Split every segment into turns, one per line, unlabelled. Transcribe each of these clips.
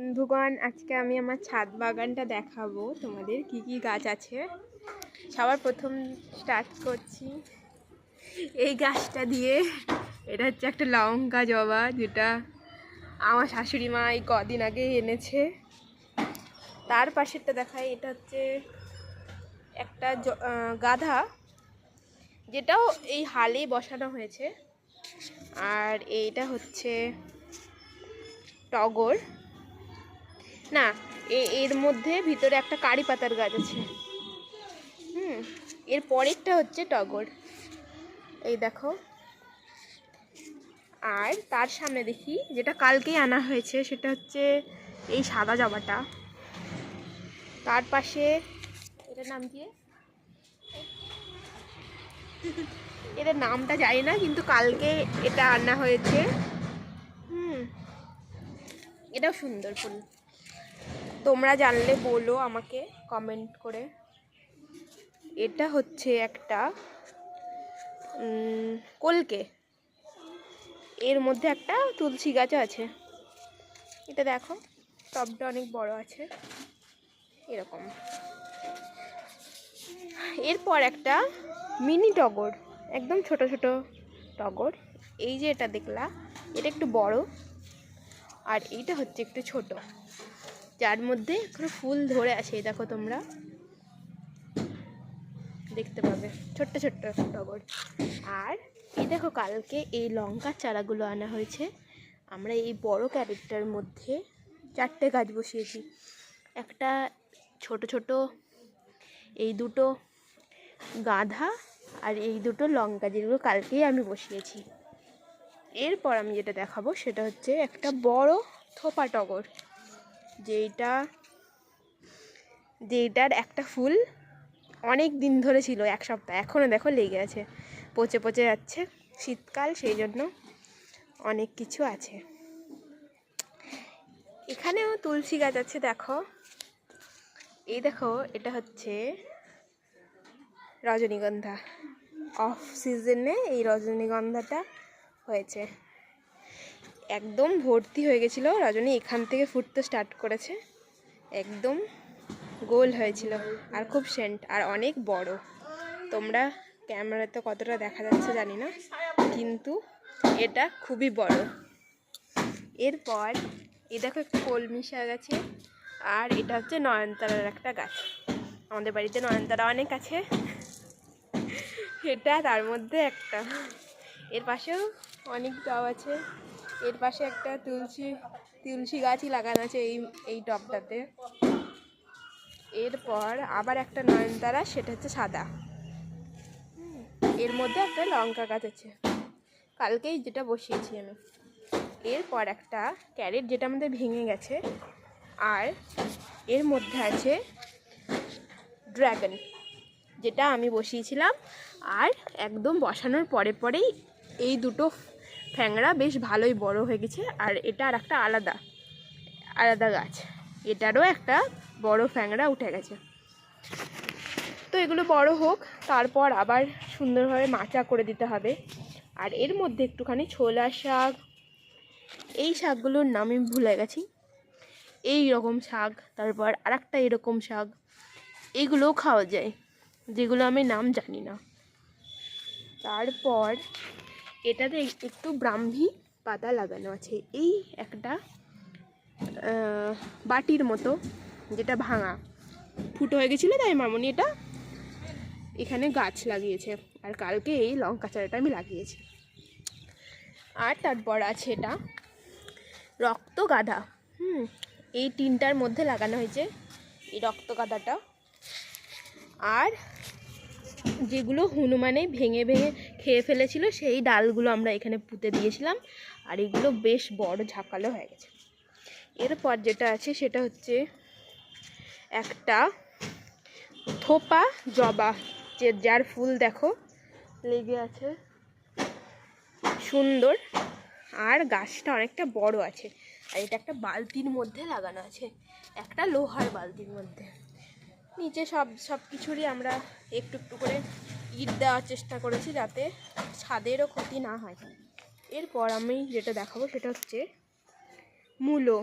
বন্ধুগণ, আজকে আমি আমার ছাদ বাগানটা দেখাবো তোমাদের কি কি গাছ আছে। সবার প্রথম স্টার্ট করছি এই গাছটা দিয়ে। এটা হচ্ছে একটা লঙ্কা জবা, যেটা আমার শাশুড়ি মা এই কদিন আগে এনেছে। তার পাশেরটা দেখাই, এটা হচ্ছে একটা গাধা, যেটাও এই হালেই বসানো হয়েছে। আর এইটা হচ্ছে টগর, না এর মধ্যে ভিতরে একটা কারি পাতার গাছ আছে। এর পরেরটা হচ্ছে টগর, এই দেখো। আর তার সামনে দেখি যেটা কালকেই আনা হয়েছে, সেটা হচ্ছে এই সাদা জবাটা। তার পাশে এটার নাম কি, এটার নামটা জানি না, কিন্তু কালকে এটা আনা হয়েছে। এটাও সুন্দর ফুল, তোমরা জানলে বলো আমাকে কমেন্ট করে। এটা হচ্ছে একটা কলকে, এর মধ্যে একটা তুলসী গাছও আছে। এটা দেখো, টবটা অনেক বড় আছে এরকম। এরপর একটা মিনি টগর, একদম ছোট ছোট টগর। এই যে এটা দেখলা, এটা একটু বড়, আর এইটা হচ্ছে একটু ছোট, যার মধ্যে এখনো ফুল ধরে আছে। এই দেখো, তোমরা দেখতে পাবে ছোট্ট ছোট্ট টগর। আর এই দেখো, কালকে এই লঙ্কার চারাগুলো আনা হয়েছে। আমরা এই বড় ক্যারেটটার মধ্যে 4টে গাছ বসিয়েছি। একটা ছোট ছোট, এই দুটো গাধা, আর এই দুটো লঙ্কা, যেগুলো কালকেই আমি বসিয়েছি। এরপর আমি যেটা দেখাবো সেটা হচ্ছে একটা বড় থোপা টগর, যেটার একটা ফুল অনেক দিন ধরে ছিল, 1 সপ্তাহ, এখনও দেখো লেগে আছে, পচে পচে যাচ্ছে। শীতকাল, সেই জন্য অনেক কিছু আছে। এখানেও তুলসী গাছ আছে, দেখো। এই দেখো, এটা হচ্ছে রজনীগন্ধা। অফ সিজনে এই রজনীগন্ধাটা হয়েছে, একদম ভর্তি হয়ে গেছিল রজনী, এখান থেকে ফুটতে স্টার্ট করেছে, একদম গোল হয়েছিল, আর খুব সেন্ট, আর অনেক বড়। তোমরা ক্যামেরাতে কতটা দেখা যাচ্ছে জানি না, কিন্তু এটা খুবই বড়। এরপর এই দেখো, একটা কলমি শাক আছে। আর এটা হচ্ছে নয়নতারার একটা গাছ, আমাদের বাড়িতে নয়নতারা অনেক আছে, এটা তার মধ্যে একটা। এর পাশেও অনেক টব আছে। এর পাশে একটা তুলসী গাছই লাগানো আছে এই টবটাতে। এরপর আবার একটা নয়নতারা, সেটা হচ্ছে সাদা। এর মধ্যে একটা লঙ্কা গাছ আছে, কালকেই যেটা বসিয়েছি আমি। এরপর একটা ক্যারেট, যেটা আমাদের ভেঙে গেছে। আর এর মধ্যে আছে ড্রাগন, যেটা আমি বসিয়েছিলাম। আর একদম বসানোর পরেই এই দুটো ফ্যাংরা বেশ ভালোই বড় হয়ে গেছে। আর এটা আর একটা আলাদা গাছ, এটারও একটা বড় ফ্যাংরা উঠে গেছে। তো এগুলো বড় হোক, তারপর আবার সুন্দরভাবে মাচা করে দিতে হবে। আর এর মধ্যে একটুখানি ছোলা শাক, এই শাকগুলোর নাম আমি ভুলে গেছি, এই রকম শাক, তারপর আর একটা এরকম শাক, এগুলোও খাওয়া যায়, যেগুলো আমি নাম জানি না। তারপর এটাতে একটু ব্রাহ্মী পাতা লাগানো আছে, এই একটা বাটির মতো, যেটা ভাঙা ফুটো হয়ে গেছিলো, তাই মামনি এটা এখানে গাছ লাগিয়েছে। আর কালকে এই লঙ্কা চারাটা আমি লাগিয়েছি। আর তারপর আছে এটা রক্ত গাঁদা, এই 3টার মধ্যে লাগানো হয়েছে এই রক্ত গাঁদাটা। আর যেগুলো হনুমানে ভেঙে খেয়ে ফেলেছিল, সেই ডালগুলো আমরা এখানে পুঁতে দিয়েছিলাম, আর এগুলো বেশ বড় ঝাঁকালো হয়ে গেছে। এরপর যেটা আছে সেটা হচ্ছে একটা থোপা জবা, যার ফুল দেখো লেগে আছে, সুন্দর, আর গাছটা অনেকটা বড় আছে। আর এটা একটা বালতির মধ্যে লাগানো আছে, একটা লোহার বালতির মধ্যে। নিচে সব কিছুরই আমরা একটু একটু করে ইট দেওয়ার চেষ্টা করেছি, যাতে ছাদেরও ক্ষতি না হয়। এরপর আমি যেটা দেখাবো সেটা হচ্ছে মূলো।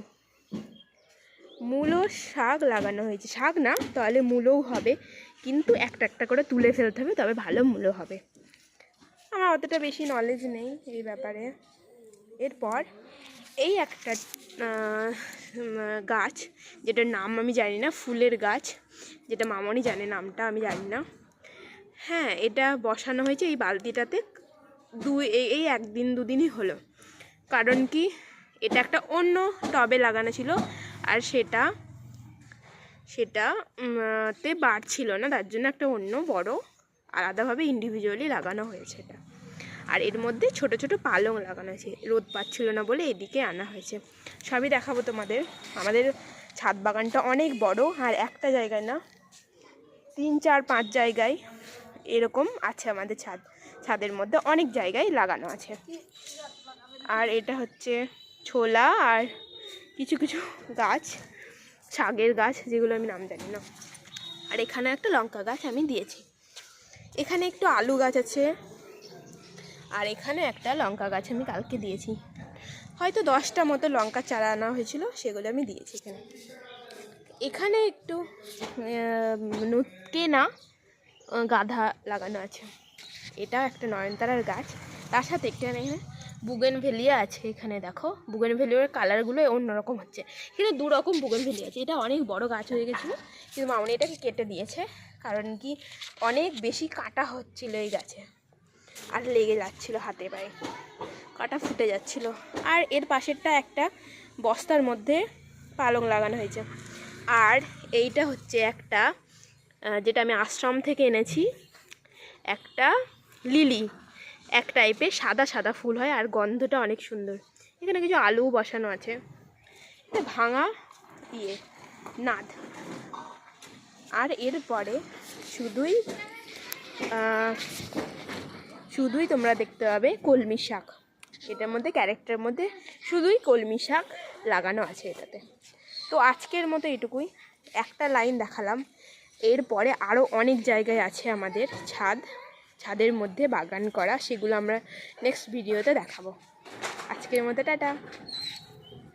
মূলো শাক লাগানো হয়েছে, শাক না তাহলে মূলোও হবে, কিন্তু একটা একটা করে তুলে ফেলতে হবে, তবে ভালো মূলো হবে। আমার অতটা বেশি নলেজ নেই এই ব্যাপারে। এরপর এই একটা গাছ, যেটার নাম আমি জানি না, ফুলের গাছ, যেটা মামনি জানে, নামটা আমি জানি না। হ্যাঁ, এটা বসানো হয়েছে এই বালতিটাতে এই একদিন দুদিনই হলো। কারণ কি, এটা একটা অন্য টবে লাগানো ছিল, আর সেটাতে বাড়ছিল না, তার জন্য একটা অন্য বড় আলাদাভাবে ইন্ডিভিজুয়ালি লাগানো হয়েছে এটা। আর এর মধ্যে ছোট ছোট পালং লাগানো হয়েছে, রোদ পাচ্ছিল না বলে এদিকে আনা হয়েছে। সবই দেখাবো তোমাদের। আমাদের ছাদ বাগানটা অনেক বড়, আর একটা জায়গায় না, 3, 4, 5 জায়গায় এরকম আছে আমাদের ছাদের মধ্যে অনেক জায়গায় লাগানো আছে। আর এটা হচ্ছে ছোলা আর কিছু কিছু গাছ, শাকের গাছ, যেগুলো আমি নাম জানি না। আর এখানে একটা লঙ্কা গাছ আমি দিয়েছি। এখানে একটু আলু গাছ আছে, আর এখানে একটা লঙ্কা গাছ আমি কালকে দিয়েছি। হয়তো 10টা মতো লঙ্কা চারা আনা হয়েছিল, সেগুলো আমি দিয়েছি এখানে। এখানে একটু কেনা গাধা লাগানো আছে। এটা একটা নয়নতারার গাছ, তার সাথে এখানে বুগেনভেলিয়া আছে। এখানে দেখো বুগেনভেলিয়ার কালারগুলো অন্যরকম হচ্ছে, কিন্তু 2 রকম বুগেনভেলিয়া আছে। এটা অনেক বড় গাছ হয়ে গেছিলো, কিন্তু মামনি এটাকে কেটে দিয়েছে, কারণ কি অনেক বেশি কাটা হচ্ছিল এই গাছে, আর লেগে যাচ্ছিলো হাতে পায়ে, কাটা ফুটে যাচ্ছিল। আর এর পাশেরটা একটা বস্তার মধ্যে পালং লাগানো হয়েছে। আর এইটা হচ্ছে একটা যেটা আমি আশ্রম থেকে এনেছি, একটা লিলি, এক টাইপের সাদা সাদা ফুল হয়, আর গন্ধটা অনেক সুন্দর। এখানে কিছু আলুও বসানো আছে। এটা ভাঙা নাদ। আর এরপরে শুধুই তোমরা দেখতে পাবে কলমি শাক। এটার মধ্যে ক্যারেক্টারের মধ্যে শুধুই কলমি শাক লাগানো আছে এটাতে। তো আজকের মতো এটুকুই, একটা লাইন দেখালাম। এরপরে আরও অনেক জায়গায় আছে আমাদের ছাদের মধ্যে বাগান করা, সেগুলো আমরা নেক্সট ভিডিওতে দেখাবো। আজকের মতো টাটা।